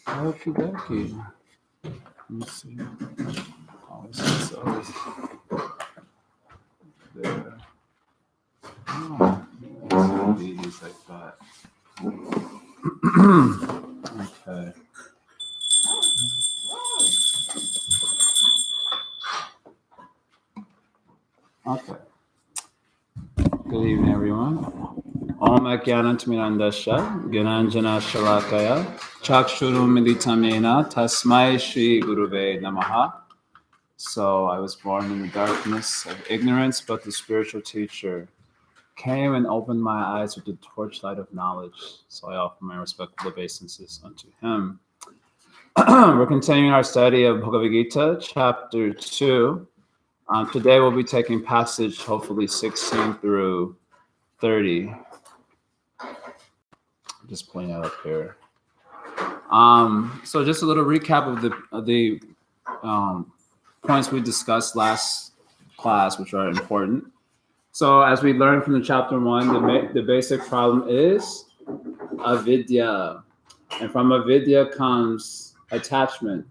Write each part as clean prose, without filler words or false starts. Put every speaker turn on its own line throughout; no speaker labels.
Okie dokie. Let me see. Oh, it's always there. Oh, it's these like that. Okay. Okay. Good evening, everyone. Om Ajnanatmirandasya Gyananjana Shalakaya Chakshurum Militamena Tasmai Shri Guruve Namaha. So I was born in the darkness of ignorance, but the spiritual teacher came and opened my eyes with the torchlight of knowledge. So I offer my respectful obeisances unto him. We're continuing our study of Bhagavad Gita, chapter 2. Today we'll be taking passage, hopefully 16 through 30. Just pulling that up here. So just a little recap of the points we discussed last class, which are important. So as we learned from the chapter 1, the basic problem is avidya. And from avidya comes attachment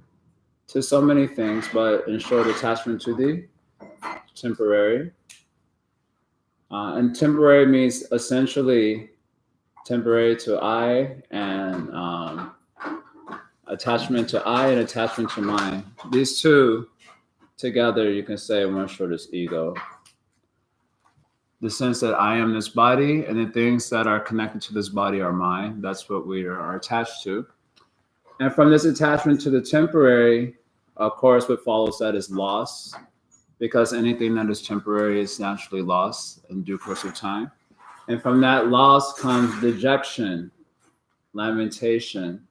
to so many things, but in short, attachment to the temporary. And temporary means essentially temporary to I, and attachment to I and attachment to mine. These two together, you can say one short is ego. The sense that I am this body and the things that are connected to this body are mine. That's what we are attached to. And from this attachment to the temporary, of course, what follows that is loss, because anything that is temporary is naturally lost in due course of time. And from that loss comes dejection, lamentation,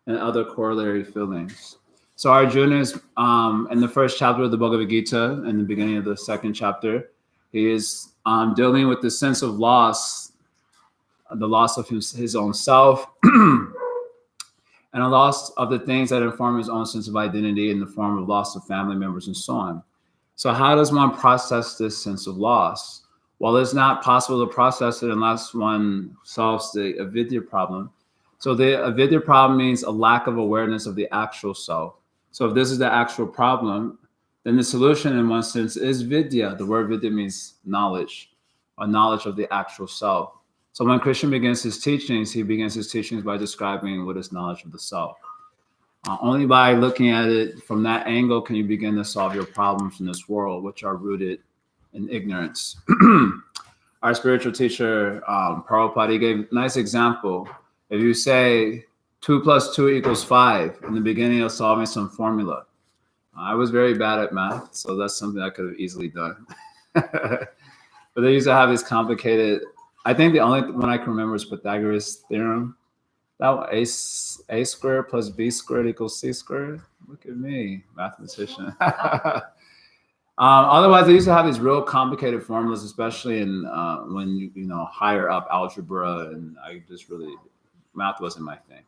and other corollary feelings. So Arjuna is in the first chapter of the Bhagavad Gita, in the beginning of the second chapter, he is dealing with the sense of loss, the loss of his own self, and a loss of the things that inform his own sense of identity in the form of loss of family members and so on. So how does one process this sense of loss? Well, it's not possible to process it unless one solves the avidya problem. So the avidya problem means a lack of awareness of the actual self. So if this is the actual problem, then the solution in one sense is vidya. The word vidya means knowledge, or knowledge of the actual self. So when Krishna begins his teachings, he begins his teachings by describing what is knowledge of the self. Only by looking at it from that angle can you begin to solve your problems in this world, which are rooted in ignorance. Our spiritual teacher, Prabhupada, gave a nice example. If you say 2 + 2 = 5 in the beginning of solving some formula, I was very bad at math, so that's something I could have easily done. But they used to have this complicated, I think the only one I can remember is Pythagoras theorem. That a squared plus b squared = c squared. Look at me, mathematician. Otherwise, they used to have these real complicated formulas, especially in when you know higher up algebra, and I just really, math wasn't my thing.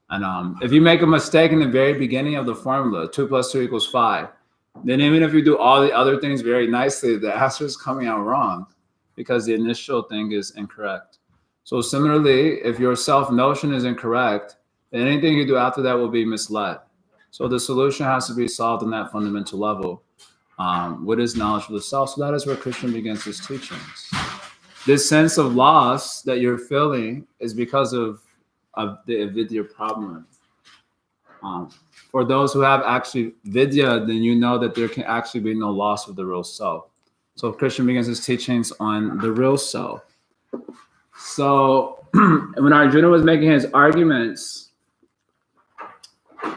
And if you make a mistake in the very beginning of the formula, 2 + 2 = 5, then even if you do all the other things very nicely, the answer is coming out wrong because the initial thing is incorrect. So similarly, if your self-notion is incorrect, then anything you do after that will be misled. So the solution has to be solved on that fundamental level. What is knowledge of the self? So that is where Krishna begins his teachings. This sense of loss that you're feeling is because of the avidya problem. For those who have actually vidya, then you know that there can actually be no loss of the real self. So Krishna begins his teachings on the real self. So when Arjuna was making his arguments,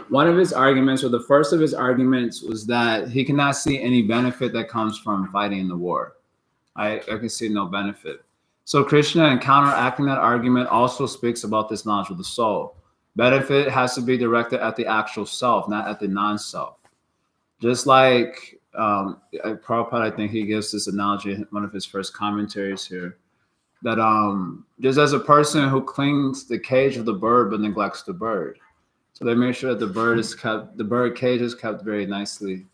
one of his arguments, or the first of his arguments, was that he cannot see any benefit that comes from fighting in the war. I can see no benefit. So Krishna, in counteracting that argument, also speaks about this knowledge of the soul. Benefit has to be directed at the actual self, not at the non-self. Just like Prabhupada, I think he gives this analogy in one of his first commentaries here, that just as a person who clings the cage of the bird but neglects the bird. So they make sure that the bird cage is kept very nicely,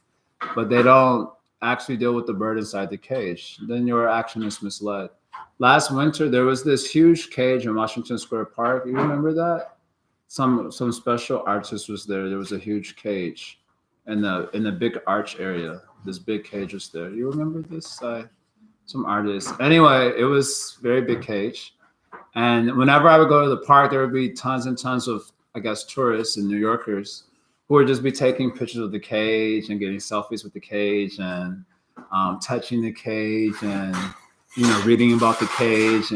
but they don't actually deal with the bird inside the cage. Then your action is misled. Last winter, there was this huge cage in Washington Square Park. You remember that? some special artist was there. There was a huge cage in the big arch area. This big cage was there. You remember this? Some artist. Anyway, it was very big cage. And whenever I would go to the park, there would be tons and tons of, I guess, tourists and New Yorkers who would just be taking pictures of the cage and getting selfies with the cage and touching the cage and, you know, reading about the cage.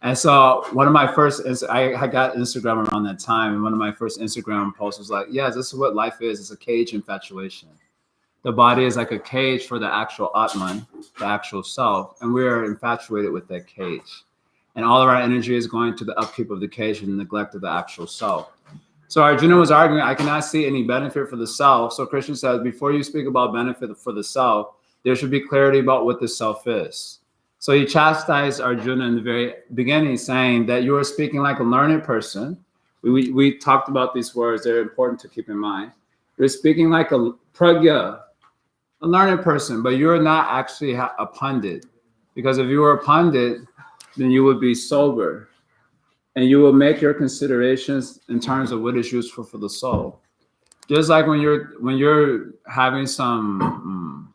And so one of my first, I got Instagram around that time. And one of my first Instagram posts was like, yeah, this is what life is. It's a cage infatuation. The body is like a cage for the actual Atman, the actual self. And we're infatuated with that cage. And all of our energy is going to the upkeep of the cage and neglect of the actual self. So Arjuna was arguing, I cannot see any benefit for the self. So Krishna says, before you speak about benefit for the self, there should be clarity about what the self is. So he chastised Arjuna in the very beginning, saying that you are speaking like a learned person. We talked about these words. They're important to keep in mind. You're speaking like a pragya, a learned person, but you're not actually a pundit. Because if you were a pundit, then you would be sober. And you will make your considerations in terms of what is useful for the soul. Just like when you're having some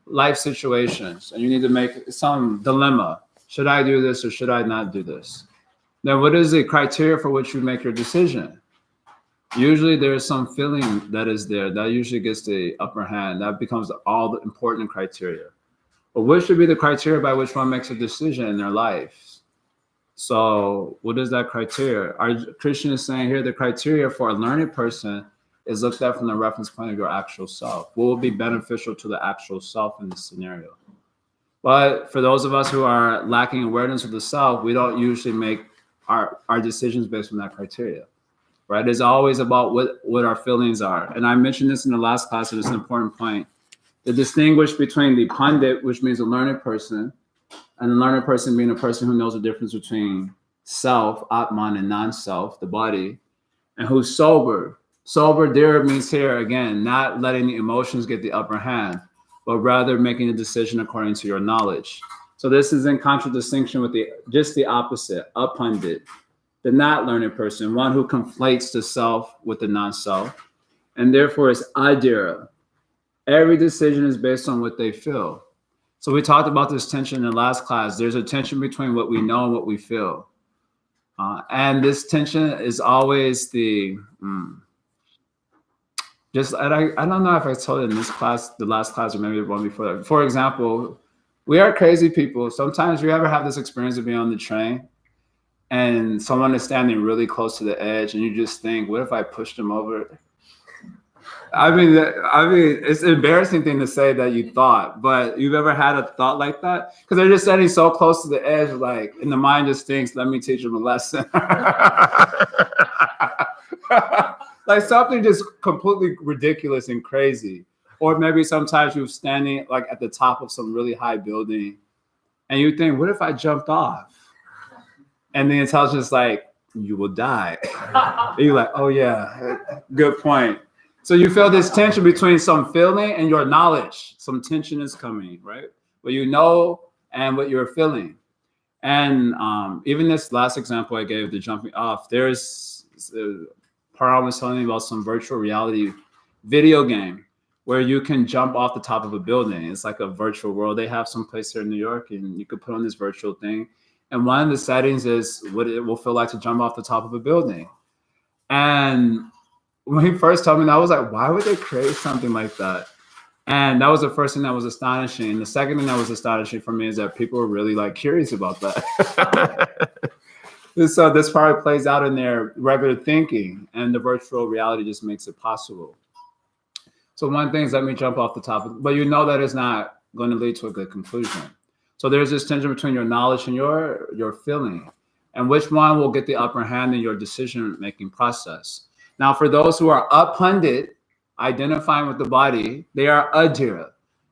life situations and you need to make some dilemma. Should I do this or should I not do this? Then what is the criteria for which you make your decision? Usually there is some feeling that is there that usually gets the upper hand. That becomes all the important criteria. But what should be the criteria by which one makes a decision in their life? So what is that criteria? Our Krishna is saying here the criteria for a learned person is looked at from the reference point of your actual self. What will be beneficial to the actual self in this scenario? But for those of us who are lacking awareness of the self, we don't usually make our decisions based on that criteria, right? It's always about what our feelings are. And I mentioned this in the last class, and it's an important point. To distinguish between the pandit, which means a learned person, and a learned person being a person who knows the difference between self, Atman, and non-self, the body, and who's sober. Sober there means here, again, not letting the emotions get the upper hand, but rather making a decision according to your knowledge. So this is in contradistinction with just the opposite, a pundit, the not learned person, one who conflates the self with the non-self, and therefore is adira. Every decision is based on what they feel. So we talked about this tension in the last class. There's a tension between what we know and what we feel. And this tension is always I don't know if I told it in this class, the last class, or maybe the one before that. For example, we are crazy people. Sometimes you ever have this experience of being on the train and someone is standing really close to the edge and you just think, what if I pushed them over? I mean, it's an embarrassing thing to say that you thought, but you've ever had a thought like that? Because they're just standing so close to the edge, like, and the mind just thinks, let me teach them a lesson. Like something just completely ridiculous and crazy. Or maybe sometimes you're standing like at the top of some really high building and you think, what if I jumped off? And the intelligence is like, you will die. And you're like, oh yeah, good point. So you feel this tension between some feeling and your knowledge. Some tension is coming, right? What you know and what you're feeling. And even this last example I gave, the jumping off, there's Param was telling me about some virtual reality video game where you can jump off the top of a building. It's like a virtual world. They have some place here in New York and you could put on this virtual thing. And one of the settings is what it will feel like to jump off the top of a building. And when he first told me that, I was like, why would they create something like that? And that was the first thing that was astonishing. And the second thing that was astonishing for me is that people were really like curious about that. So this probably plays out in their regular thinking, and the virtual reality just makes it possible. So one thing is, let me jump off the top, but you know that is not going to lead to a good conclusion. So there's this tension between your knowledge and your feeling, and which one will get the upper hand in your decision-making process. Now, for those who are apundit, identifying with the body, they are adhira.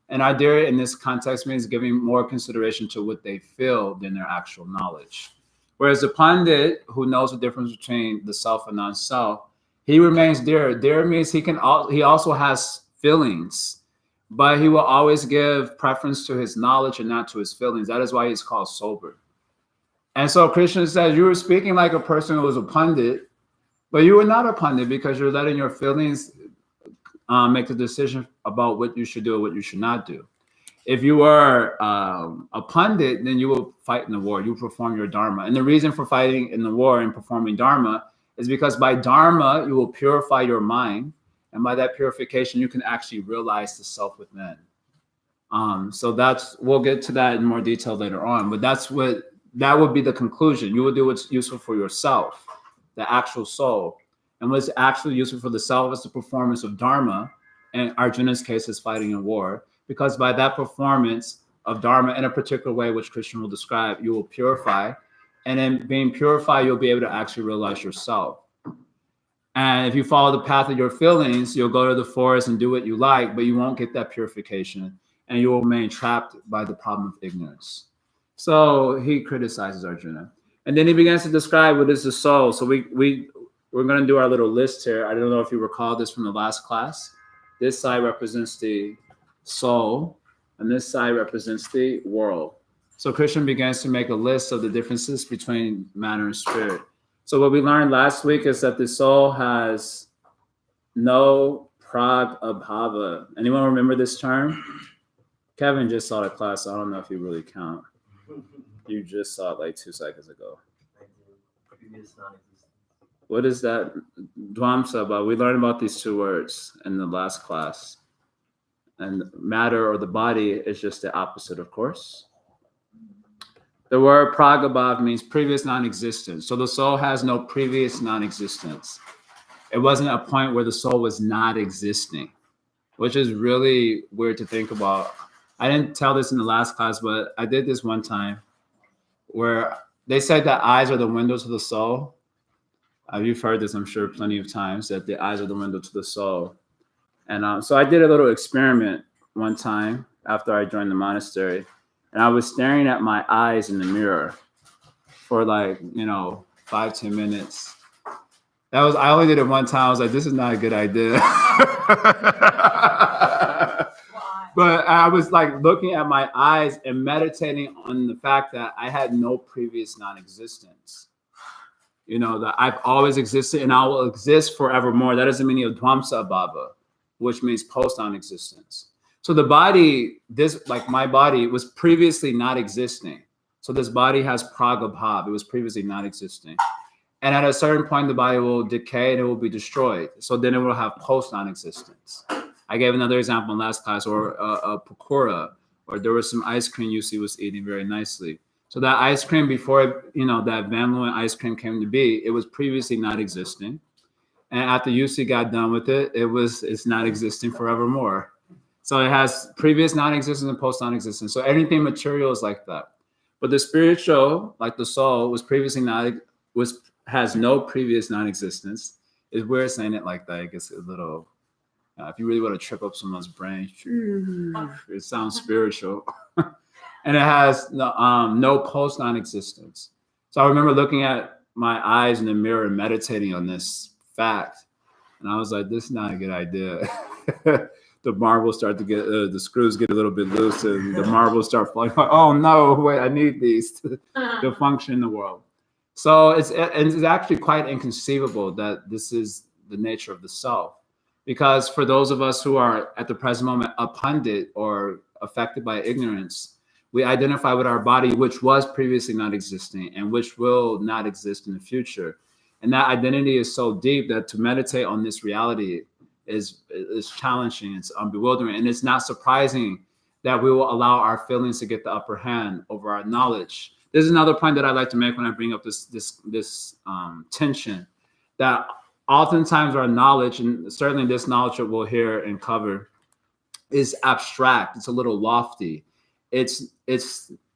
And adhira in this context means giving more consideration to what they feel than their actual knowledge. Whereas the pandit, who knows the difference between the self and non-self, he remains dhira. Dhira means he also has feelings, but he will always give preference to his knowledge and not to his feelings. That is why he's called sober. And so Krishna says, you were speaking like a person who was a pandit, But you are not a pundit because you're letting your feelings make the decision about what you should do or what you should not do. If you are a pundit, then you will fight in the war. You perform your dharma. And the reason for fighting in the war and performing dharma is because by dharma, you will purify your mind. And by that purification, you can actually realize the self within. So we'll get to that in more detail later on. But that would be the conclusion. You will do what's useful for yourself, the actual soul. And what's actually useful for the self is the performance of dharma. And Arjuna's case is fighting in war. Because by that performance of dharma in a particular way, which Krishna will describe, you will purify. And in being purified, you'll be able to actually realize yourself. And if you follow the path of your feelings, you'll go to the forest and do what you like, but you won't get that purification. And you will remain trapped by the problem of ignorance. So he criticizes Arjuna. And then he begins to describe what is the soul. So we're going to do our little list here. I don't know if you recall this from the last class. This side represents the soul, and this side represents the world. So Krishna begins to make a list of the differences between matter and spirit. So what we learned last week is that the soul has no prag-abhava. Anyone remember this term? Kevin just saw the class, so I don't know if you really count. You just saw it like 2 seconds ago. What is that? Dvamsa, but we learned about these 2 words in the last class. And matter or the body is just the opposite, of course. The word pragabhav means previous non-existence. So the soul has no previous non-existence. It wasn't a point where the soul was not existing, which is really weird to think about. I didn't tell this in the last class, but I did this one time where they said that eyes are the window to the soul. You've heard this, I'm sure, plenty of times, that the eyes are the window to the soul. And so I did a little experiment one time after I joined the monastery, and I was staring at my eyes in the mirror for 5-10 minutes. I only did it one time. I was like, this is not a good idea. But I was looking at my eyes and meditating on the fact that I had no previous non-existence. That I've always existed and I will exist forevermore. That is the meaning of Dvamsa Abhava, which means post non-existence. So the body, my body, was previously not existing. So this body has pragabhav. It was previously not existing. And at a certain point, the body will decay and it will be destroyed. So then it will have post non-existence. I gave another example in last class, or a pakora, or there was some ice cream Yusi was eating very nicely. So that ice cream before, that Van Leeuwen ice cream came to be, it was previously not existing. And after Yusi got done with it, it's not existing forevermore. So it has previous non-existence and post non-existence. So anything material is like that. But the spiritual, like the soul, has no previous non-existence. Is weird saying it like that. It gets a little. If you really want to trip up someone's brain, it sounds spiritual. And it has no post non-existence. So I remember looking at my eyes in the mirror and meditating on this fact. And I was like, this is not a good idea. The marbles start to get, the screws get a little bit loose and the marbles start falling. Oh no, wait, I need these to function in the world. So it's actually quite inconceivable that this is the nature of the self. Because for those of us who are at the present moment a pundit or affected by ignorance, we identify with our body, which was previously not existing and which will not exist in the future. And that identity is so deep that to meditate on this reality is challenging, it's bewildering. And it's not surprising that we will allow our feelings to get the upper hand over our knowledge. This is another point that I like to make when I bring up this tension, that oftentimes our knowledge, and certainly this knowledge that we'll hear and cover, is abstract. It's a little lofty. It's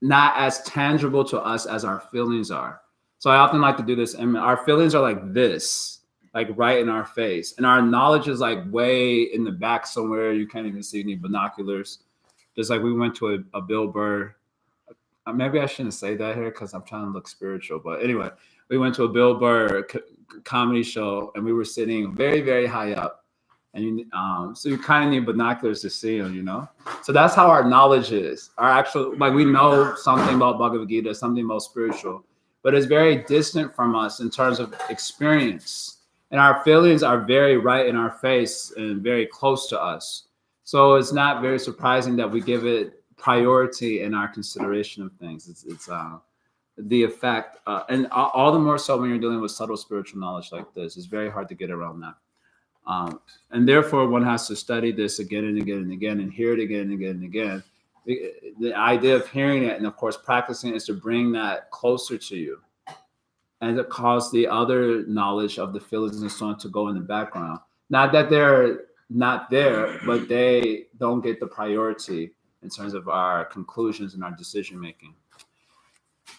not as tangible to us as our feelings are. So I often like to do this, and our feelings are like this, like right in our face. And our knowledge is like way in the back somewhere. You can't even see any binoculars. Just like we went to a Bill Burr. Maybe I shouldn't say that here because I'm trying to look spiritual. But anyway, we went to a Bill Burr comedy show and we were sitting very, very high up. And so you kind of need binoculars to see them, So that's how our knowledge is. Our actual, we know something about Bhagavad Gita, something about spiritual, but it's very distant from us in terms of experience. And our feelings are very right in our face and very close to us. So it's not very surprising that we give it priority in our consideration of things. It's the effect, and all the more so when you're dealing with subtle spiritual knowledge like this. It's very hard to get around that. And therefore, one has to study this again and again and again and hear it again and again and again. The idea of hearing it and, of course, practicing is to bring that closer to you and to cause the other knowledge of the feelings and so on to go in the background. Not that they're not there, but they don't get the priority in terms of our conclusions and our decision making.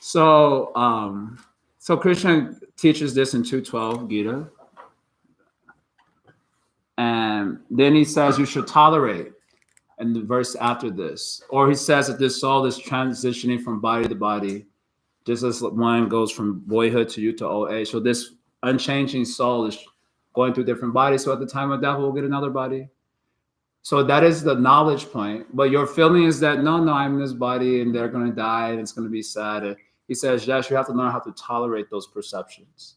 So, so Krishna teaches this in 2:12 Gita. And then he says you should tolerate in the verse after this. Or he says that this soul is transitioning from body to body, just as one goes from boyhood to youth to old age. So this unchanging soul is going through different bodies. So at the time of death, we'll get another body. So that is the knowledge point. But your feeling is that, no, I'm in this body and they're going to die and it's going to be sad. And he says, yes, you have to learn how to tolerate those perceptions.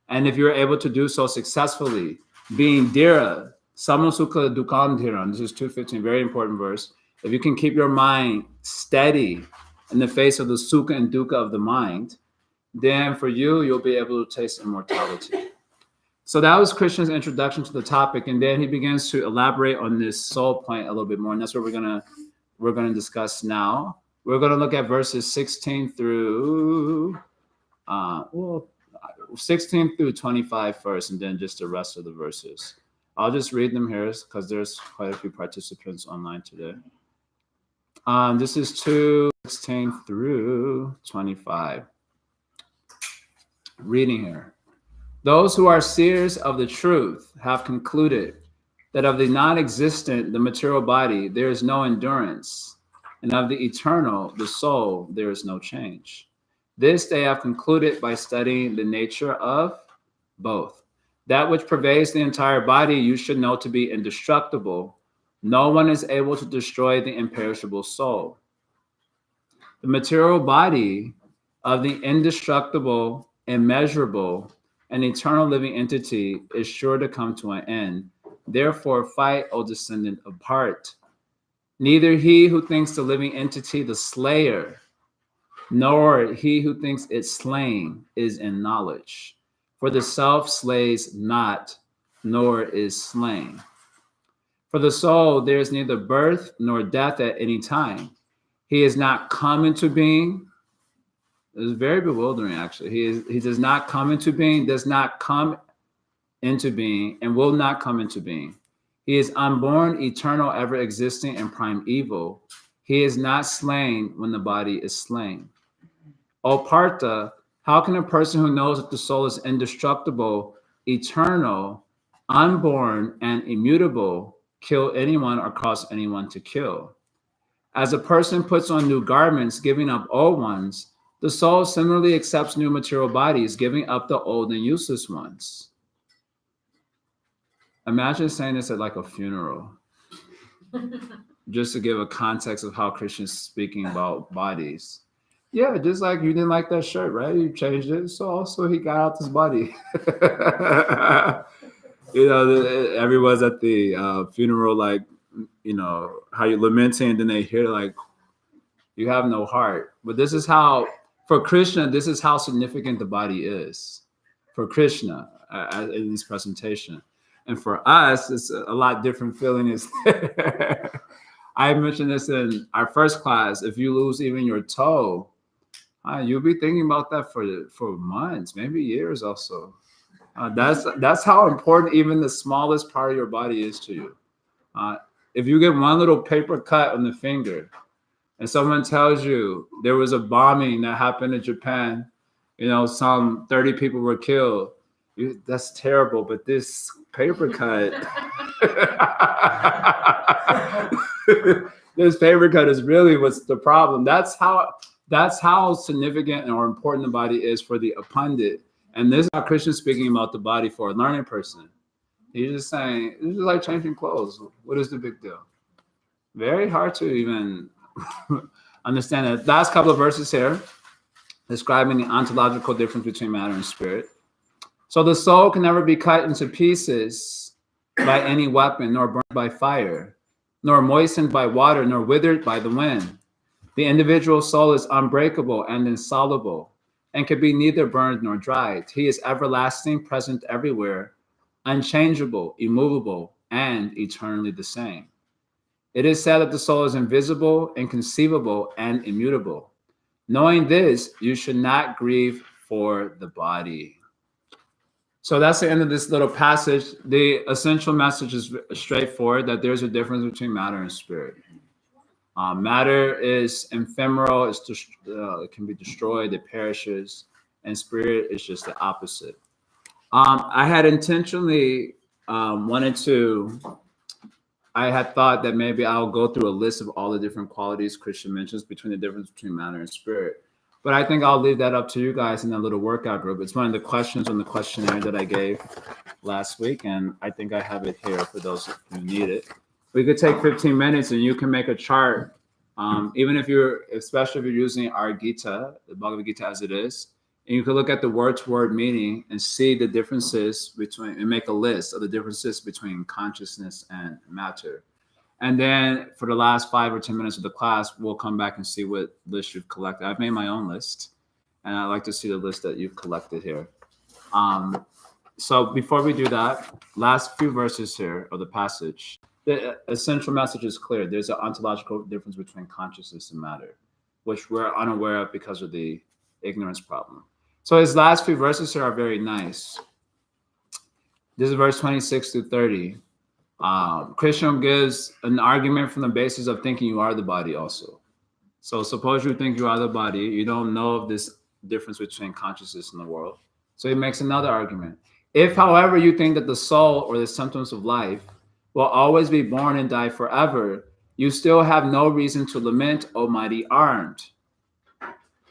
And if you're able to do so successfully, being dhira, samosukha dukkam dhiran, this is 2:15, very important verse. If you can keep your mind steady in the face of the sukha and dukkha of the mind, then for you, you'll be able to taste immortality. So that was Krishna's introduction to the topic, and then he begins to elaborate on this soul point a little bit more, and that's what we're gonna discuss now. We're gonna look at verses 16 through 16 through 25 first, and then just the rest of the verses. I'll just read them here because there's quite a few participants online today. This is 2:16 through 25. Reading here. Those who are seers of the truth have concluded that of the non-existent, the material body, there is no endurance, and of the eternal, the soul, there is no change. This they have concluded by studying the nature of both. That which pervades the entire body you should know to be indestructible. No one is able to destroy the imperishable soul. The material body of the indestructible, immeasurable, and eternal living entity is sure to come to an end. Therefore, fight, O descendant, apart. Neither he who thinks the living entity the slayer, nor he who thinks it slain is in knowledge. For the self slays not, nor is slain. For the soul, there is neither birth nor death at any time. He is not come into being. It is very bewildering, actually. He does not come into being, does not come into being, and will not come into being. He is unborn, eternal, ever existing, and primeval. He is not slain when the body is slain. O Partha, how can a person who knows that the soul is indestructible, eternal, unborn, and immutable kill anyone or cause anyone to kill? As a person puts on new garments, giving up old ones, the soul similarly accepts new material bodies, giving up the old and useless ones. Imagine saying this at like a funeral, just to give a context of how Krishna's speaking about bodies. Yeah, just like you didn't like that shirt, right? You changed it. So also he got out this body. Everyone's at the funeral, like, how you're lamenting, and then they hear like, you have no heart. But this is how, for Krishna, this is how significant the body is. For Krishna, in this presentation. And for us, it's a lot different feeling. Is I mentioned this in our first class. If you lose even your toe, you'll be thinking about that for months, maybe years also. That's how important even the smallest part of your body is to you. If you get one little paper cut on the finger and someone tells you there was a bombing that happened in Japan, some 30 people were killed, that's terrible, but this paper cut, this paper cut is really what's the problem. That's how significant or important the body is for the pundit. And this is how Krishna's speaking about the body for a learning person. He's just saying, it's just like changing clothes. What is the big deal? Very hard to even understand that. Last couple of verses here, describing the ontological difference between matter and spirit. So the soul can never be cut into pieces by any weapon, nor burned by fire, nor moistened by water, nor withered by the wind. The individual soul is unbreakable and insoluble, and can be neither burned nor dried. He is everlasting, present everywhere, unchangeable, immovable, and eternally the same. It is said that the soul is invisible, inconceivable, and immutable. Knowing this, you should not grieve for the body. So that's the end of this little passage. The essential message is straightforward, that there's a difference between matter and spirit. Matter is ephemeral, it can be destroyed, it perishes, and spirit is just the opposite. I had intentionally I had thought that maybe I'll go through a list of all the different qualities Christian mentions between the difference between matter and spirit. But I think I'll leave that up to you guys in that little workout group. It's one of the questions on the questionnaire that I gave last week, and I think I have it here for those who need it. We could take 15 minutes and you can make a chart, even if especially if you're using our Gita, the Bhagavad Gita as it is, and you can look at the word-to-word meaning and see the differences between, and make a list of the differences between consciousness and matter. And then for the last 5 or 10 minutes of the class, we'll come back and see what list you've collected. I've made my own list, and I'd like to see the list that you've collected here. So before we do that, last few verses here of the passage, the essential message is clear. There's an ontological difference between consciousness and matter, which we're unaware of because of the ignorance problem. So his last few verses here are very nice. This is verse 26 through 30. Krishna gives an argument from the basis of thinking you are the body also. So suppose you think you are the body, you don't know of this difference between consciousness and the world. So he makes another argument. If, however, you think that the soul or the symptoms of life will always be born and die forever, you still have no reason to lament, O mighty armed.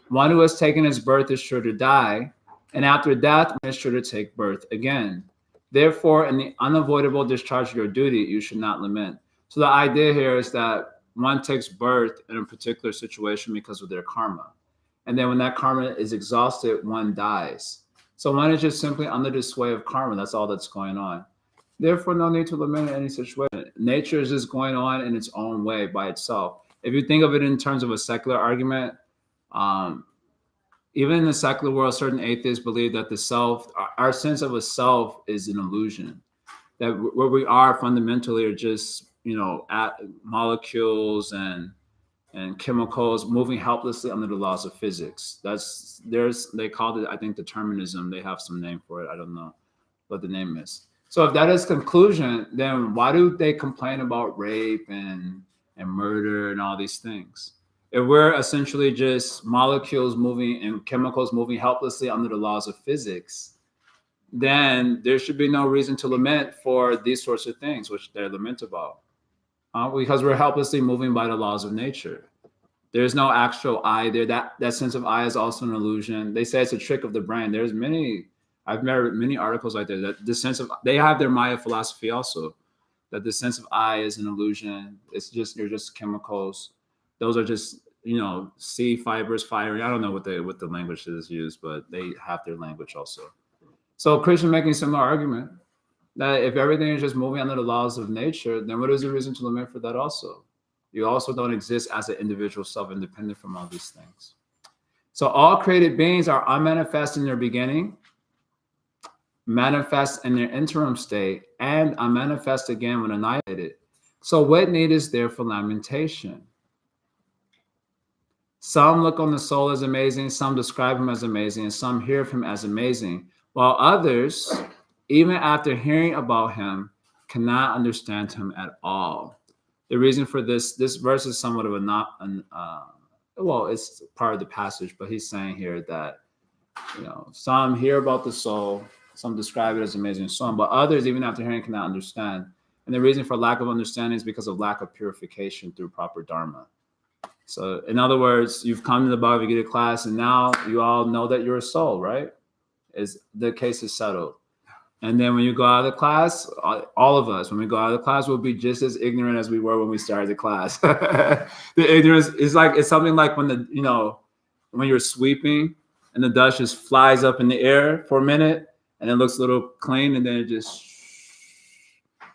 One who has taken his birth is sure to die, and after death one is sure to take birth again. Therefore, in the unavoidable discharge of your duty, you should not lament. So the idea here is that one takes birth in a particular situation because of their karma. And then when that karma is exhausted, one dies. So one is just simply under the sway of karma. That's all that's going on. Therefore, no need to lament in any situation. Nature is just going on in its own way by itself. If you think of it in terms of a secular argument, even in the secular world, certain atheists believe that the self, our sense of a self, is an illusion. That where we are fundamentally are just, molecules and chemicals moving helplessly under the laws of physics. They called it, I think, determinism. They have some name for it. I don't know what the name is. So if that is conclusion, then why do they complain about rape and murder and all these things? If we're essentially just molecules moving and chemicals moving helplessly under the laws of physics, then there should be no reason to lament for these sorts of things, which they lament about, because we're helplessly moving by the laws of nature. There's no actual I there. That sense of I is also an illusion. They say it's a trick of the brain. I've read many articles like that. That the sense of, they have their Maya philosophy also, that the sense of I is an illusion. You're just chemicals. Those are just, sea fibers firing. I don't know what the language is used, but they have their language also. So Krishna making a similar argument that if everything is just moving under the laws of nature, then what is the reason to lament for that also? You also don't exist as an individual self independent from all these things. So all created beings are unmanifest in their beginning, manifest in their interim state, and unmanifest again when annihilated. So what need is there for lamentation? Some look on the soul as amazing, some describe him as amazing, and some hear of him as amazing, while others, even after hearing about him, cannot understand him at all. The reason for this verse is somewhat of it's part of the passage, but he's saying here that, some hear about the soul, some describe it as amazing and so on, but others, even after hearing, cannot understand. And the reason for lack of understanding is because of lack of purification through proper dharma. So in other words, you've come to the Bhagavad Gita class and now you all know that you're a soul, right? The case is settled. And then when you go out of the class, all of us, when we go out of the class, we'll be just as ignorant as we were when we started the class. The ignorance is it's something like when when you're sweeping and the dust just flies up in the air for a minute, and it looks a little clean, and then it just.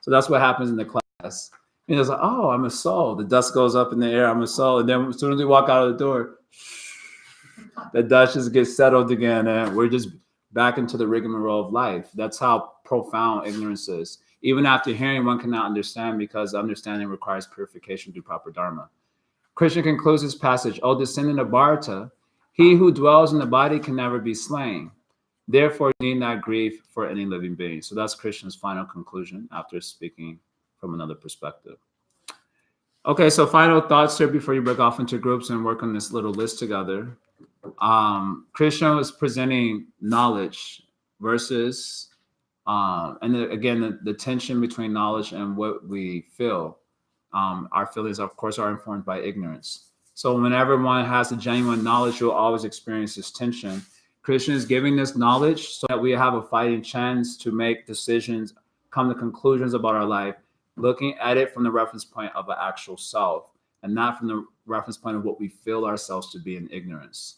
So that's what happens in the class. And it's like, oh, I'm a soul. The dust goes up in the air. I'm a soul, and then as soon as we walk out of the door, the dust just gets settled again, and we're just back into the rigmarole of life. That's how profound ignorance is. Even after hearing, one cannot understand because understanding requires purification through proper dharma. Krishna concludes his passage, O descendant of Bharata, he who dwells in the body can never be slain. Therefore, you need not grieve for any living being. So that's Krishna's final conclusion after speaking from another perspective. Okay, so final thoughts here before you break off into groups and work on this little list together. Krishna was presenting knowledge versus, and again, the tension between knowledge and what we feel. Our feelings, of course, are informed by ignorance. So whenever one has a genuine knowledge, you'll always experience this tension. Krishna is giving this knowledge so that we have a fighting chance to make decisions, come to conclusions about our life, looking at it from the reference point of an actual self and not from the reference point of what we feel ourselves to be in ignorance,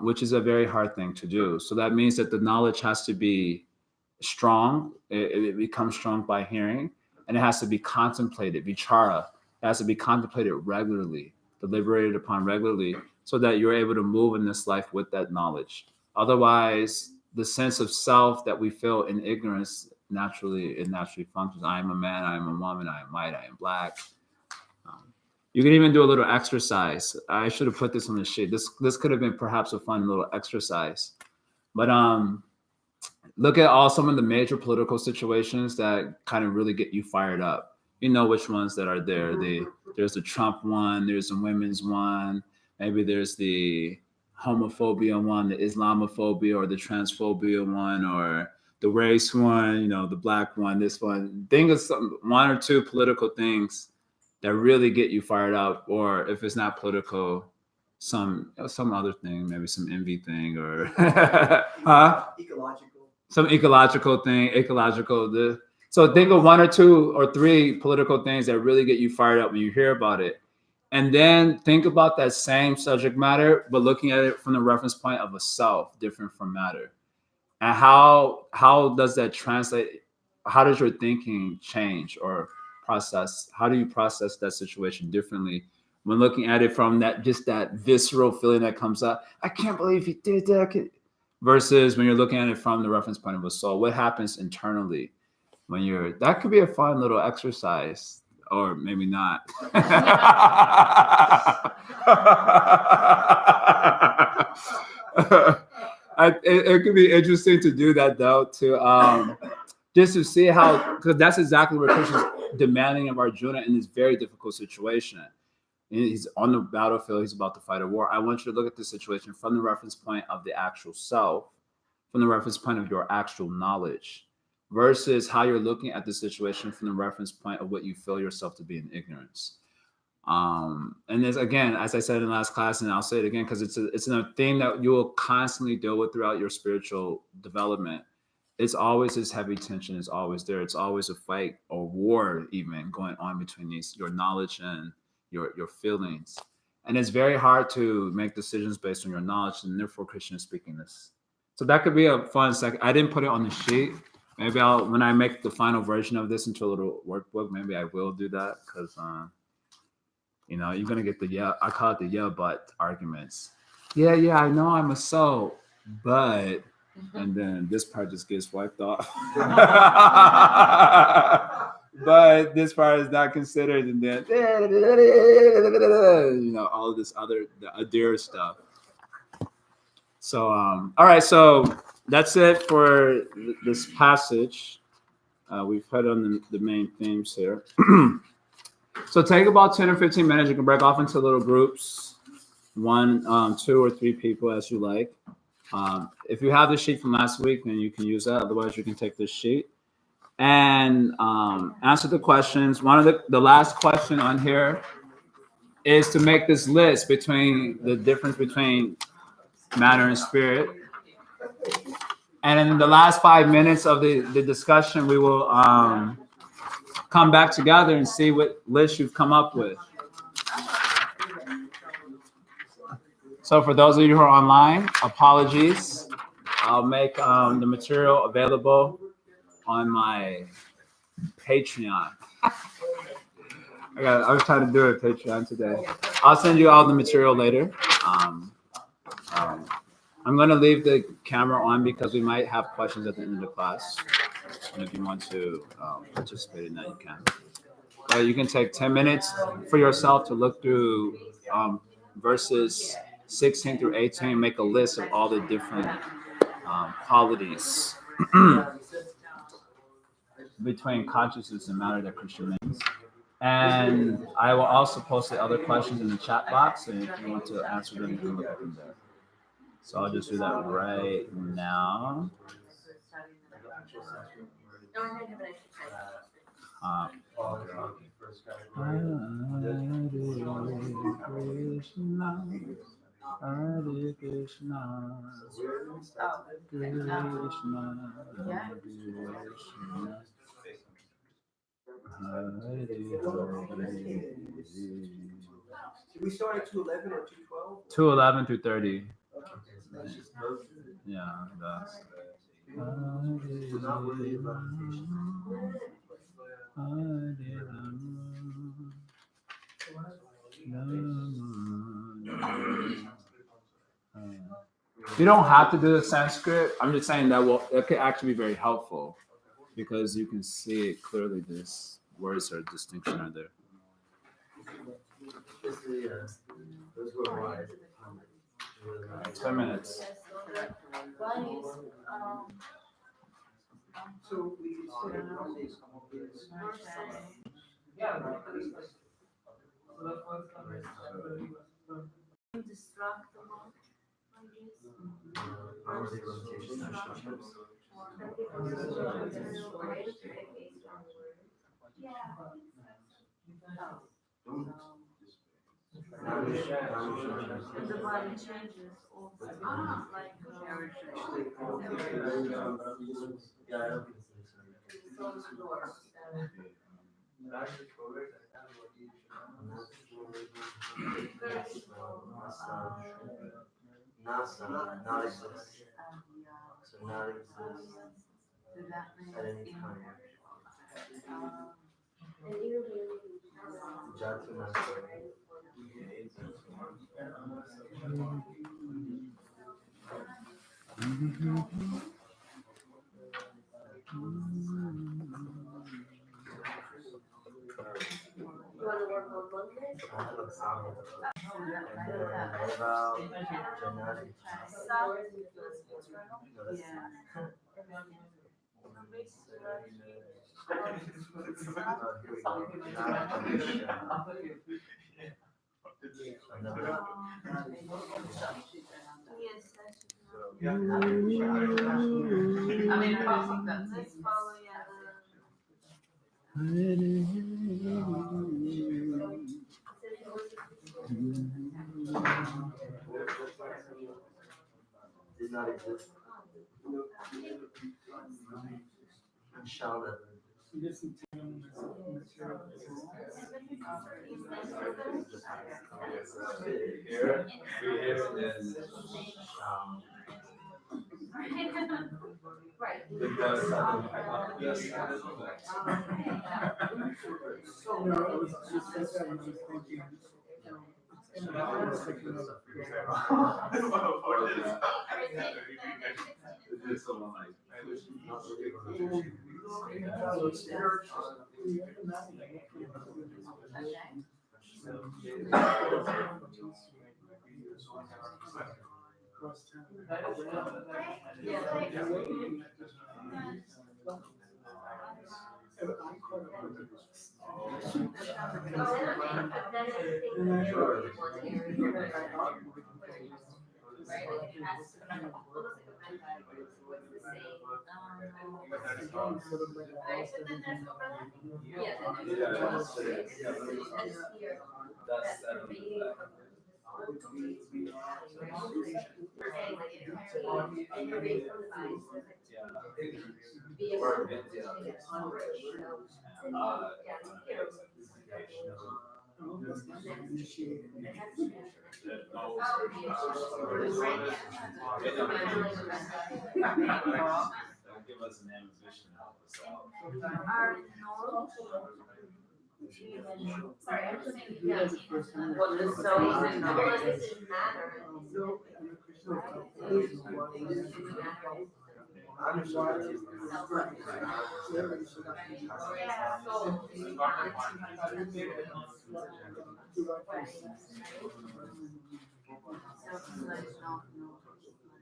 which is a very hard thing to do. So that means that the knowledge has to be strong. It becomes strong by hearing, and it has to be contemplated, vichara. It has to be contemplated regularly, deliberated upon regularly, so that you're able to move in this life with that knowledge. Otherwise, the sense of self that we feel in ignorance naturally functions. I am a man, I am a woman, I am white, I am black. You can even do a little exercise. I should have put this on the sheet. This could have been perhaps a fun little exercise. But look at some of the major political situations that kind of really get you fired up. You know which ones that are there. There's the Trump one, there's the women's one, maybe there's the homophobia one, the Islamophobia or the transphobia one, or the race one, the black one, this one. Think of one or two political things that really get you fired up, or if it's not political, some other thing, maybe some envy thing, or ecological thing. So think of one or two or three political things that really get you fired up when you hear about it. And then think about that same subject matter, but looking at it from the reference point of a self, different from matter. And how does that translate? How does your thinking change or process? How do you process that situation differently when looking at it from that visceral feeling that comes up? I can't believe he did that. Versus when you're looking at it from the reference point of a soul, what happens internally when that could be a fun little exercise, or maybe not. It could be interesting to do that though, just to see how, because that's exactly what Krishna's demanding of Arjuna in this very difficult situation. He's on the battlefield, he's about to fight a war. I want you to look at the situation from the reference point of the actual self, from the reference point of your actual knowledge, versus how you're looking at the situation from the reference point of what you feel yourself to be in ignorance. And there's, again, as I said in the last class, and I'll say it again, because it's a thing that you will constantly deal with throughout your spiritual development. It's always this heavy tension is always there. It's always a fight or war even going on between your knowledge and your feelings. And it's very hard to make decisions based on your knowledge, and therefore Krishna is speaking this. So that could be a fun second. I didn't put it on the sheet. Maybe when I make the final version of this into a little workbook, maybe I will do that, because you're gonna get I call it the but arguments. Yeah, I know I'm a soul, but, and then this part just gets wiped off. But this part is not considered, and then all of this other Adir stuff. So all right, so that's it for this passage. We've hit on the main themes here. So take about 10 or 15 minutes. You can break off into little groups, 1, 2, or 3 people as you like. If you have the sheet from last week, then you can use that. Otherwise, you can take this sheet and answer the questions. One of the last question on here is to make this list between the difference between matter and spirit. And in the last 5 minutes of the discussion, we will come back together and see what list you've come up with. So for those of you who are online, apologies. I'll make the material available on my Patreon. I was trying to do a Patreon today. I'll send you all the material later. Um, I'm going to leave the camera on because we might have questions at the end of the class. And if you want to participate in that, you can. You can take 10 minutes for yourself to look through verses 16 through 18, make a list of all the different qualities between consciousness and matter that Christian means. And I will also post the other questions in the chat box, and if you want to answer them, you can look at them there. So I'll just do that right now. Hare Krishna, Krishna, Krishna, Hare Hare.
Did we start at 211 or 212?
211 through 30. Yeah, that's. You don't have to do the Sanskrit. I'm just saying that it could actually be very helpful because you can see it clearly. These words are distinction are there.
Those were wise.
10 minutes.
So we can say
The body changes also. Like
Nasa, not exist. So not exist at any time. Jatu Nasa.
you want to work on Monday? Yes, I mean, I think that's let's follow
Did not exist. And shall never exist.
Right.
They'll give us an ambition to help us out.
Sorry, I'm just saying, yeah.
Well, this so isn't
Well, it doesn't matter.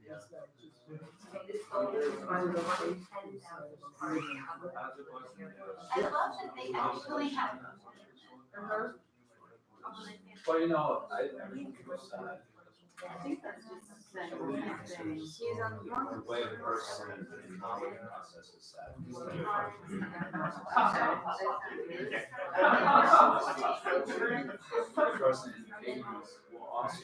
Yeah, so. This folder is running 10,000 parts. I love that they actually have.
Well, you know, everything was sad.
I think that's just saying the same thing. She's on the
The way a person in knowledge processes sad. The person in ignorance will also.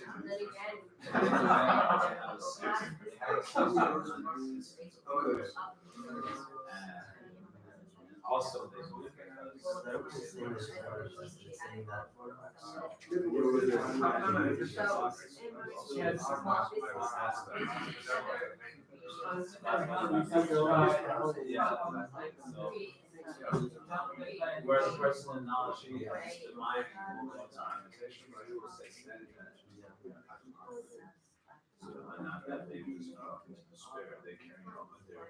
Also, they believe because where the person in knowledge is, the mind will go to organization, but it will say steady. So not that they use the spirit, they carry on with their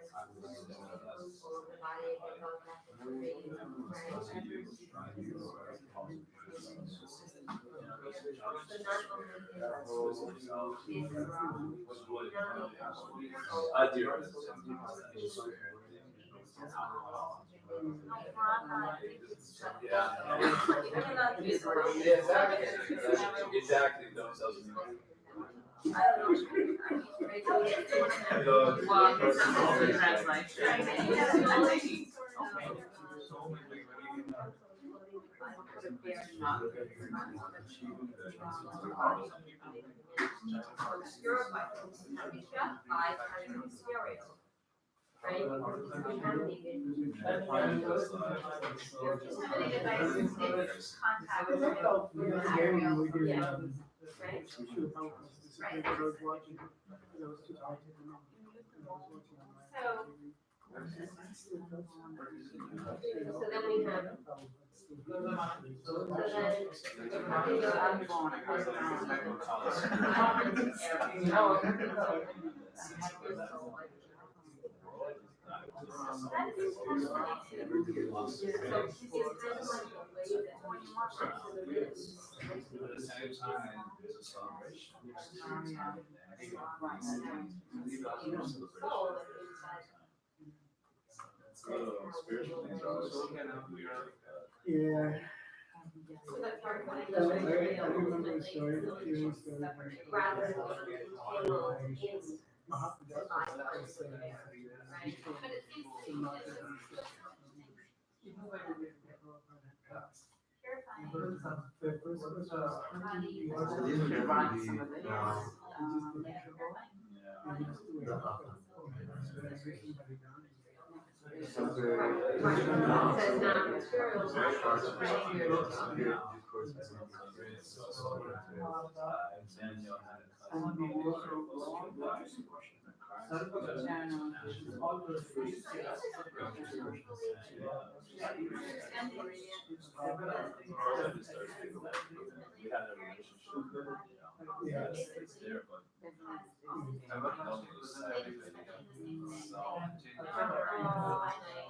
exactly those.
So then we have.
Spiritual things are always weird.
Yeah.
So that's part of
I remember the story, the story.
rather than entangled in.
That was,
But it seems to be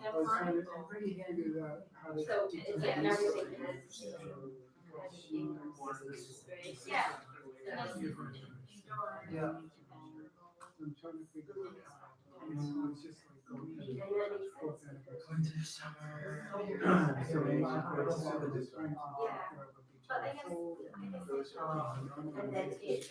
I was trying to figure out how to.
So, yeah, and everything has. Yeah.
Yeah. I'm trying to figure it out. It's just like going to the summer. So maybe
But I guess, and then it.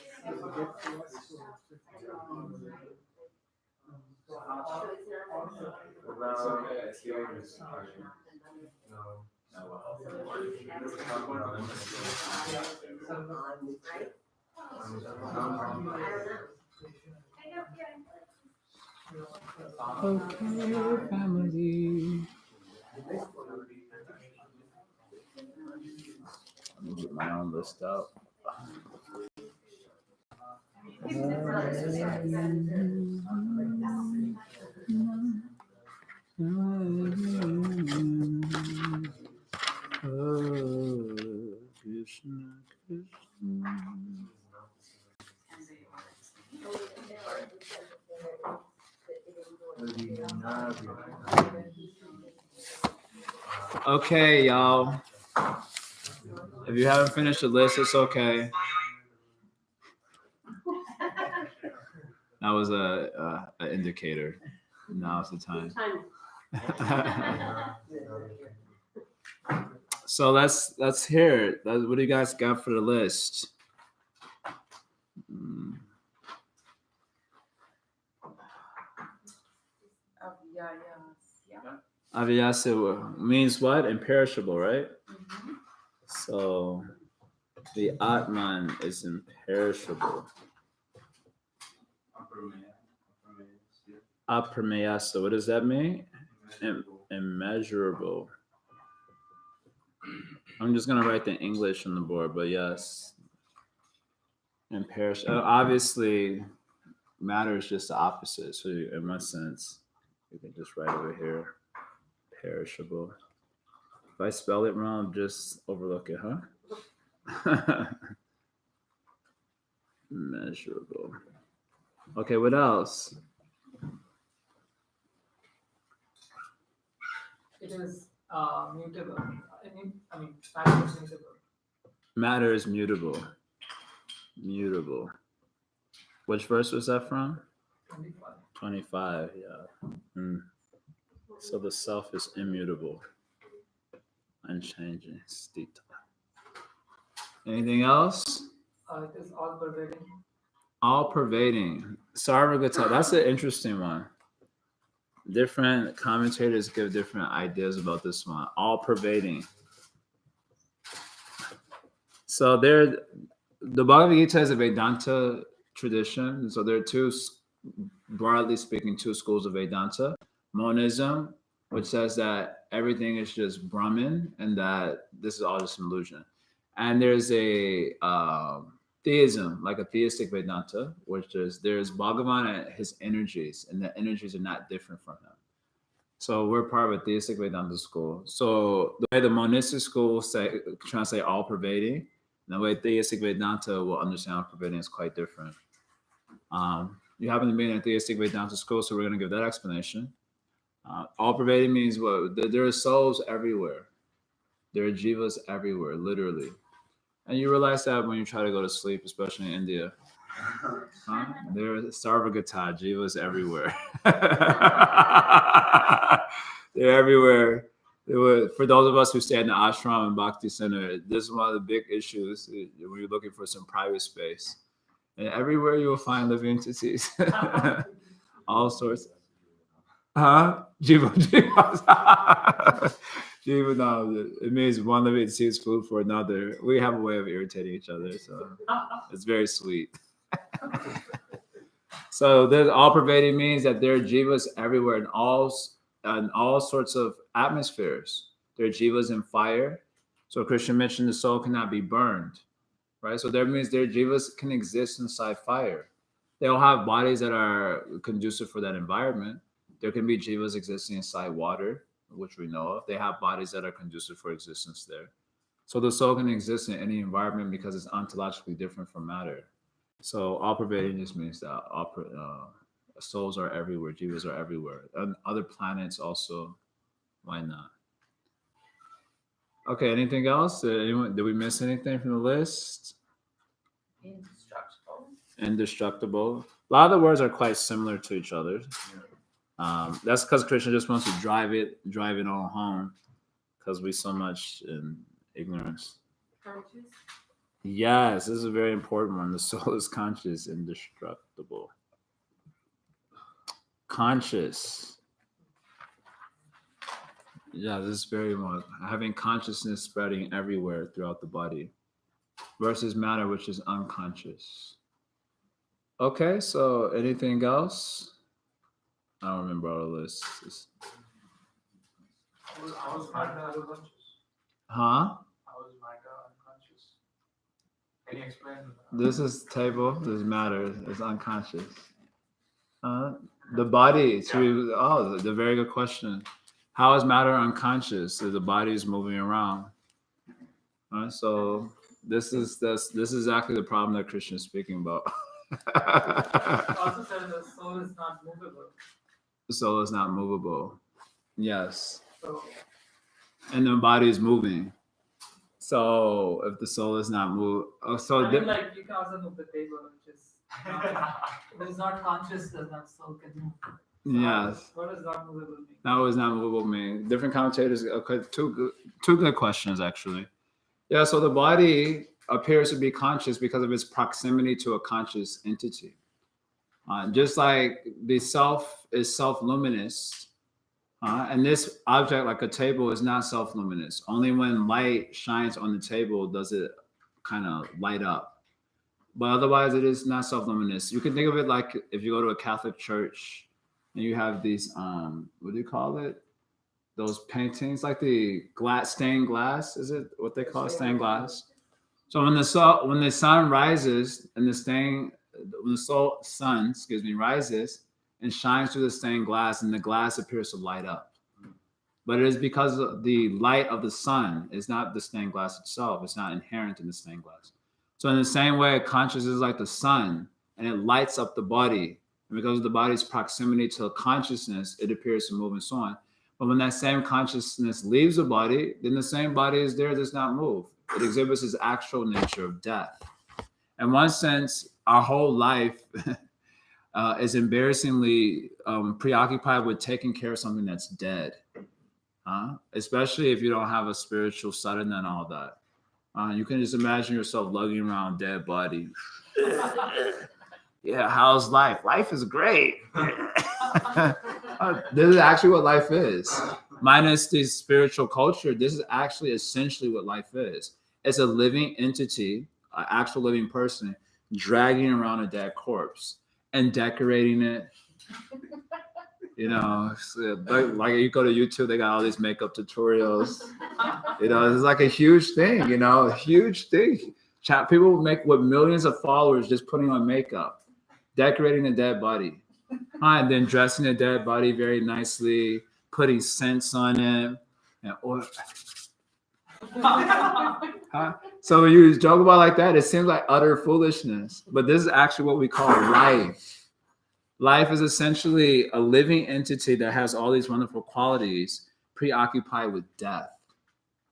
Okay, family. Let me get my list out. Krishna, Krishna. Okay, y'all. If you haven't finished the list, it's okay. That was a indicator. Now's the time. So let's hear it. What do you guys got for the list? Avyasya means what? Imperishable, right? So the Atman is imperishable. Aprameyasa, what does that mean? Immeasurable. I'm just gonna write the English on the board, but yes, imperishable. Obviously, matter is just the opposite. So in one sense, you can just write over here, perishable. If I spell it wrong, just overlook it, huh? Measurable. Okay, what else?
It is mutable. I mean, matter is mutable.
Matter is mutable. Mutable. Which verse was that from?
25.
25, yeah. So the self is immutable, unchanging. Stita. Anything else?
It is all pervading.
All pervading. Sarvagata, that's an interesting one. Different commentators give different ideas about this one. All pervading. So the Bhagavad Gita is a Vedanta tradition. So there are two, broadly speaking, two schools of Vedanta. Monism, which says that everything is just Brahman and that this is all just an illusion. And there's a theism, like a theistic Vedanta, which is there's Bhagavan and his energies, and the energies are not different from him. So we're part of a theistic Vedanta school. So the way the monistic school translate all pervading, and the way theistic Vedanta will understand all pervading is quite different. You happen to be in a theistic Vedanta school, so we're going to give that explanation. All pervading means what? There are souls everywhere. There are jivas everywhere, literally. And you realize that when you try to go to sleep, especially in India. Huh? There are sarvagata, jivas everywhere. They're everywhere. For those of us who stay in the ashram and bhakti center, this is one of the big issues when you're looking for some private space. And everywhere you will find living entities. All sorts. Huh? Jiva. Jiva, no, it means one living entity is food for another. We have a way of irritating each other, so it's very sweet. So there's all pervading means that there are jivas everywhere in all sorts of atmospheres. There are jivas in fire. So Krishna mentioned the soul cannot be burned, right? So that means their jivas can exist inside fire. They all have bodies that are conducive for that environment. There can be jivas existing inside water, which we know of. They have bodies that are conducive for existence there. So the soul can exist in any environment because it's ontologically different from matter. So all pervading just means that souls are everywhere, jivas are everywhere. And other planets also, why not? Okay, anything else? Did we miss anything from the list?
Indestructible.
Indestructible. A lot of the words are quite similar to each other. That's because Krishna just wants to drive it all home because we so much in ignorance.
Conscious.
Yes, this is a very important one. The soul is conscious, indestructible. Conscious. Yeah, this is very much having consciousness spreading everywhere throughout the body versus matter, which is unconscious. Okay, so anything else? I don't remember all the lists.
How is matter unconscious?
Huh?
How is matter unconscious? Can you explain?
This is table. This matter. It's unconscious. The body. The very good question. How is matter unconscious? So the body is moving around. So this is exactly the problem that Christian is speaking about.
Also said the soul is not movable.
The soul is not movable. Yes.
So
And the body is moving. So if the soul is not moved,
I mean, like you can also move the table, which is if it's not conscious, then that soul can move. So
yes.
What does not movable mean?
That was not movable mean. Different commentators. Okay, two good questions actually. Yeah. So the body appears to be conscious because of its proximity to a conscious entity. Just like the self is self-luminous, and this object, like a table, is not self-luminous. Only when light shines on the table does it kind of light up. But otherwise, it is not self-luminous. You can think of it like if you go to a Catholic church and you have these, what do you call it? Those paintings, like the stained glass. Is it what they call stained glass? So when the sun rises and when the sun, rises and shines through the stained glass, and the glass appears to light up. But it is because of the light of the sun is not the stained glass itself. It's not inherent in the stained glass. So in the same way, consciousness is like the sun, and it lights up the body. And because of the body's proximity to consciousness, it appears to move and so on. But when that same consciousness leaves the body, then the same body is there, does not move. It exhibits its actual nature of death. In one sense, our whole life is embarrassingly preoccupied with taking care of something that's dead. Especially if you don't have a spiritual sadhana and all that. You can just imagine yourself lugging around a dead body. Yeah, how's life? Life is great. This is actually what life is. Minus the spiritual culture, this is actually essentially what life is. It's a living entity, an actual living person, dragging around a dead corpse and decorating it. You know, like you go to YouTube, they got all these makeup tutorials. You know, it's like a huge thing, a huge thing. People make with millions of followers just putting on makeup, decorating a dead body, and then dressing a dead body very nicely, putting scents on it. So when you joke about like that, it seems like utter foolishness. But this is actually what we call life. Life is essentially a living entity that has all these wonderful qualities, preoccupied with death,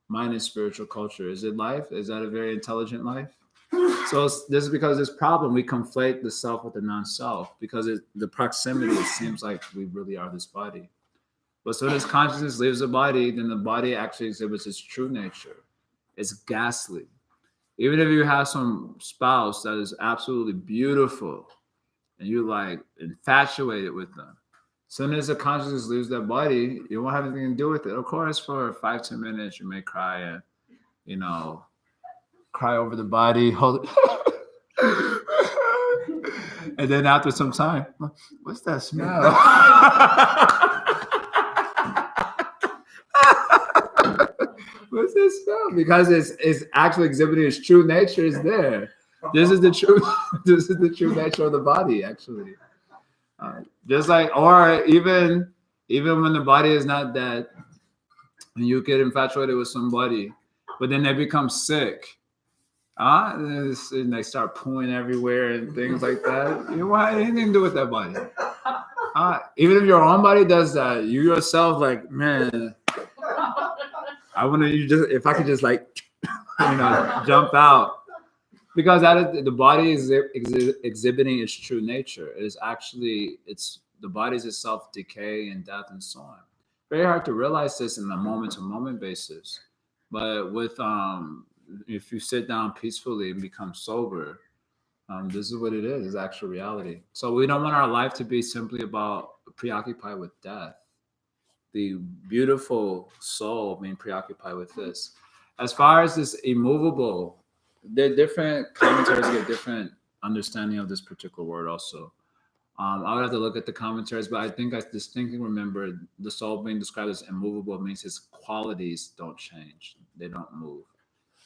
minus spiritual culture. Is it life? Is that a very intelligent life? So this is because this problem, we conflate the self with the non-self, because the proximity, it seems like we really are this body. But as soon as consciousness leaves the body, then the body actually exhibits its true nature. It's ghastly. Even if you have some spouse that is absolutely beautiful, and you're like infatuated with them, as soon as the consciousness leaves that body, you won't have anything to do with it. Of course, for 5-10 minutes, you may cry and, cry over the body, hold it. And then after some time, what's that smell? What's that smell? Because it's actually exhibiting its true nature is there. This is the true nature of the body, actually. Just like, or even when the body is not dead, and you get infatuated with somebody, but then they become sick, and they start pooing everywhere and things like that. You don't want anything to do with that body. Even if your own body does that, you yourself, like, man, I want to. If I could just like, jump out. Because that is, the body is exhibiting its true nature. It is actually, the body is itself decay and death and so on. Very hard to realize this in a moment-to-moment basis. But with if you sit down peacefully and become sober, this is what it is. It's actual reality. So we don't want our life to be simply about preoccupied with death. The beautiful soul being preoccupied with this. As far as this immovable, the different commentaries get different understanding of this particular word also. I would have to look at the commentaries, but I think I distinctly remember the soul being described as immovable means its qualities don't change. They don't move.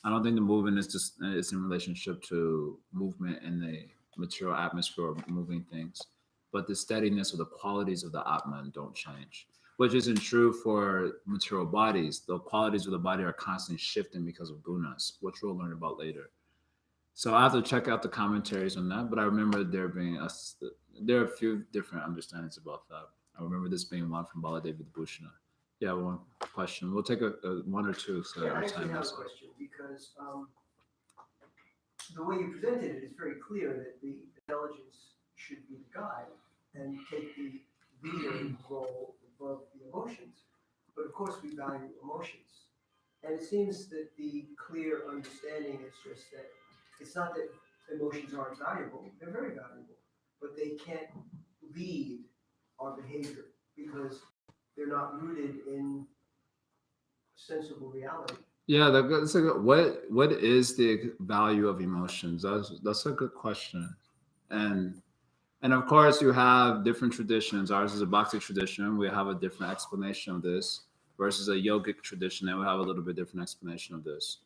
I don't think the movement is just is in relationship to movement in the material atmosphere of moving things, but the steadiness or the qualities of the Atman don't change, which isn't true for material bodies. The qualities of the body are constantly shifting because of gunas, which we'll learn about later. So I have to check out the commentaries on that, but I remember there are a few different understandings about that. I remember this being one from Baladevi Bhushana. Yeah, one question. We'll take a one or two so that
Yeah, I
our
actually
time
have a
is.
question because the way you presented it is very clear that the intelligence should be the guide and take the leader role above the emotions. But of course, we value emotions. And it seems that the clear understanding is just that it's not that emotions aren't valuable, they're very valuable, but they can't lead our behavior because they're not rooted in sensible reality.
Yeah, that's a good, what is the value of emotions? That's a good question, and and of course you have different traditions. Ours is a Bhakti tradition. We have a different explanation of this versus a yogic tradition, and we have a little bit different explanation of this.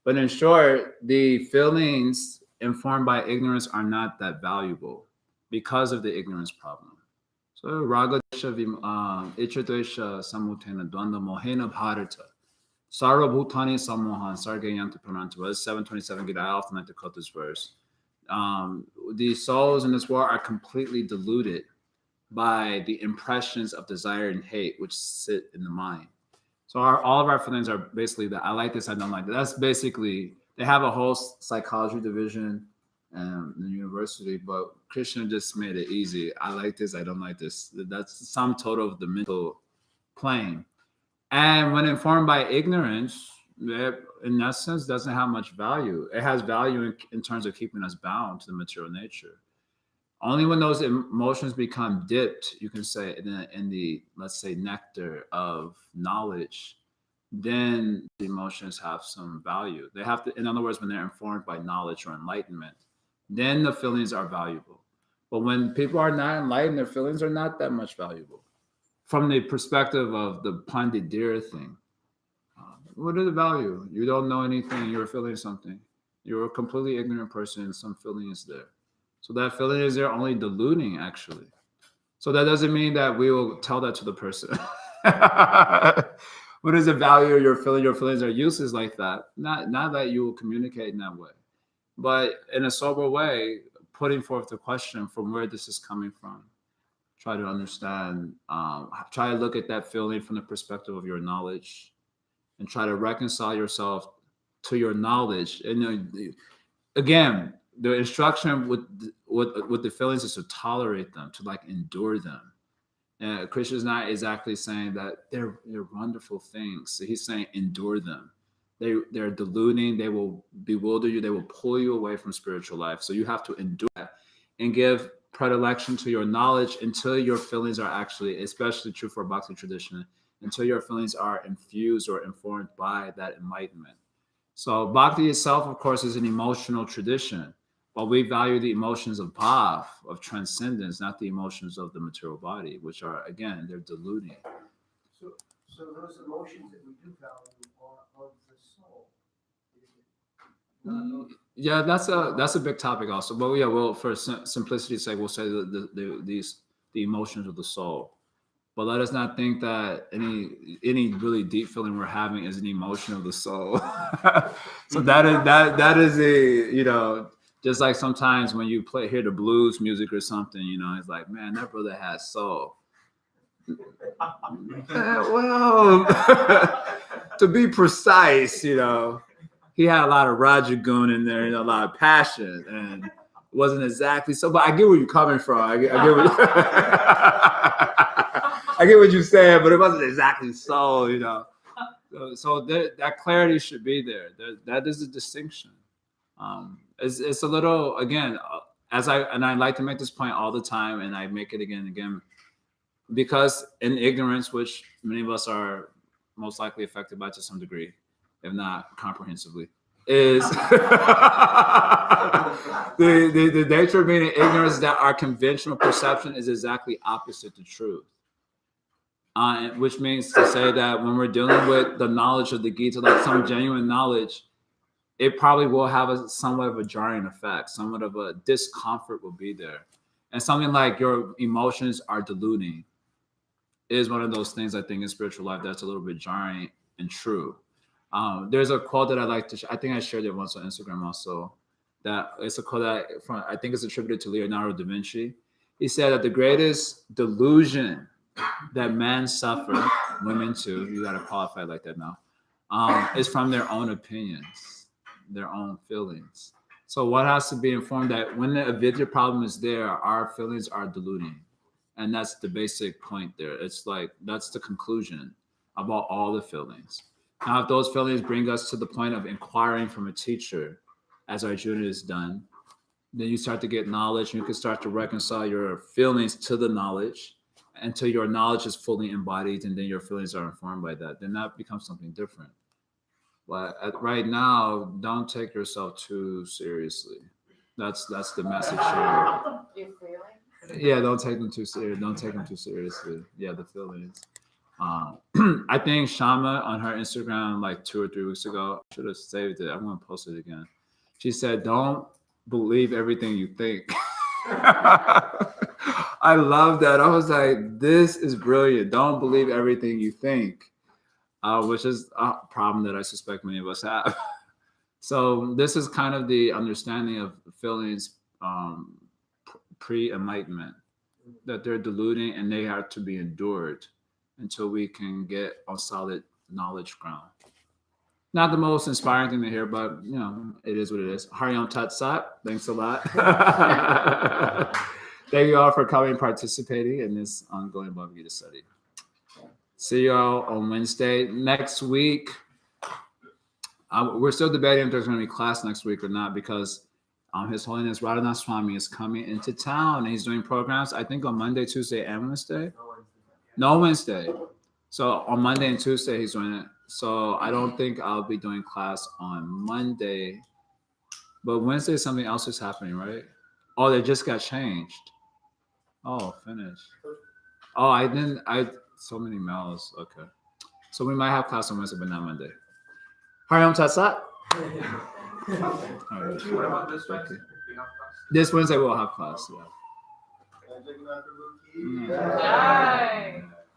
But in short, the feelings informed by ignorance are not that valuable because of the ignorance problem. So raga desha icha desha samutena dvanda mohena bharata. Sarva bhutani samohan sarga yanti prananta. Verse 727 Gita. I often like to quote this verse. The souls in this world are completely deluded by the impressions of desire and hate which sit in the mind. So all of our feelings are basically that I like this, I don't like that. That's basically, they have a whole psychology division in the university, but Krishna just made it easy. I like this, I don't like this. That's the sum total of the mental plane. And when informed by ignorance, it, in essence, doesn't have much value. It has value in terms of keeping us bound to the material nature. Only when those emotions become dipped, you can say, in the let's say nectar of knowledge, then the emotions have some value. They have to, in other words, when they're informed by knowledge or enlightenment, then the feelings are valuable. But when people are not enlightened, their feelings are not that much valuable. From the perspective of the Panditira thing, what is the value? You don't know anything, you're feeling something. You're a completely ignorant person, and some feeling is there. So that feeling is there only diluting, actually. So that doesn't mean that we will tell that to the person. What is the value of your feeling? Your feelings are useless like that. Not that you will communicate in that way, but in a sober way, putting forth the question from where this is coming from. Try to understand. Try to look at that feeling from the perspective of your knowledge, and try to reconcile yourself to your knowledge. And again, the instruction with the feelings is to tolerate them, to like endure them. And Krishna is not exactly saying that they're wonderful things. So he's saying endure them. They're deluding. They will bewilder you. They will pull you away from spiritual life. So you have to endure that and give predilection to your knowledge until your feelings are actually, especially true for Bhakti tradition, until your feelings are infused or informed by that enlightenment. So Bhakti itself, of course, is an emotional tradition, but we value the emotions of bhav, of transcendence, not the emotions of the material body, which are, again, they're deluding.
So those emotions that we do value are of the soul. Not of
Yeah, that's a big topic also. But yeah, well, for simplicity's sake, we'll say the emotions of the soul. But let us not think that any really deep feeling we're having is an emotion of the soul. So that is a just like sometimes when you hear the blues music or something, it's like, man, that brother has soul. Well, to be precise, he had a lot of Rajagun in there and a lot of passion, and it wasn't exactly so. But I get where you're coming from. I get what I get what you're saying, but it wasn't exactly so. So that clarity should be there. That is a distinction. It's a little, again, I like to make this point all the time, and I make it again and again, because in ignorance, which many of us are most likely affected by to some degree, if not comprehensively, is the nature of being in ignorance, that our conventional perception is exactly opposite to truth. Which means to say that when we're dealing with the knowledge of the Gita, like some genuine knowledge, it probably will have a somewhat of a jarring effect, somewhat of a discomfort will be there. And something like your emotions are diluting is one of those things I think in spiritual life that's a little bit jarring and true. There's a quote that I like to, I think I shared it once on Instagram also, that it's a quote that from, I think it's attributed to Leonardo da Vinci. He said that the greatest delusion that men suffer, women too, you got to qualify like that now, is from their own opinions, their own feelings. So one has to be informed that when the avidya problem is there, our feelings are diluting. And that's the basic point there. It's like, that's the conclusion about all the feelings. Now, if those feelings bring us to the point of inquiring from a teacher, as Arjuna has done, then you start to get knowledge and you can start to reconcile your feelings to the knowledge until your knowledge is fully embodied and then your feelings are informed by that. Then that becomes something different. But right now, don't take yourself too seriously. That's the message here.
Your feeling?
Yeah, don't take them too serious. Don't take them too seriously. Yeah, the feelings. I think Shama on her Instagram like 2 or 3 weeks ago, I should have saved it. I'm gonna post it again. She said, "Don't believe everything you think." I love that. I was like, "This is brilliant. Don't believe everything you think," which is a problem that I suspect many of us have. So this is kind of the understanding of feelings pre-enlightenment, that they're diluting and they have to be endured until we can get on solid knowledge ground. Not the most inspiring thing to hear, but you know, it is what it is. Hariom Tat Sat. Thanks a lot. Thank you all for coming and participating in this ongoing Bhagavad Gita study. See you all on Wednesday. Next week, we're still debating if there's going to be class next week or not because His Holiness Radhanath Swami is coming into town and he's doing programs, I think on Monday, Tuesday, and Wednesday. No Wednesday. So on Monday and Tuesday, he's doing it. So I don't think I'll be doing class on Monday. But Wednesday, something else is happening, right? Oh, they just got changed. Oh, finished. Oh, so many mails. Okay. So we might have class on Wednesday, but not Monday. Hariom Tat Sat. All right.
What about this Wednesday? We have class.
This Wednesday we'll have class, yeah.
Yay.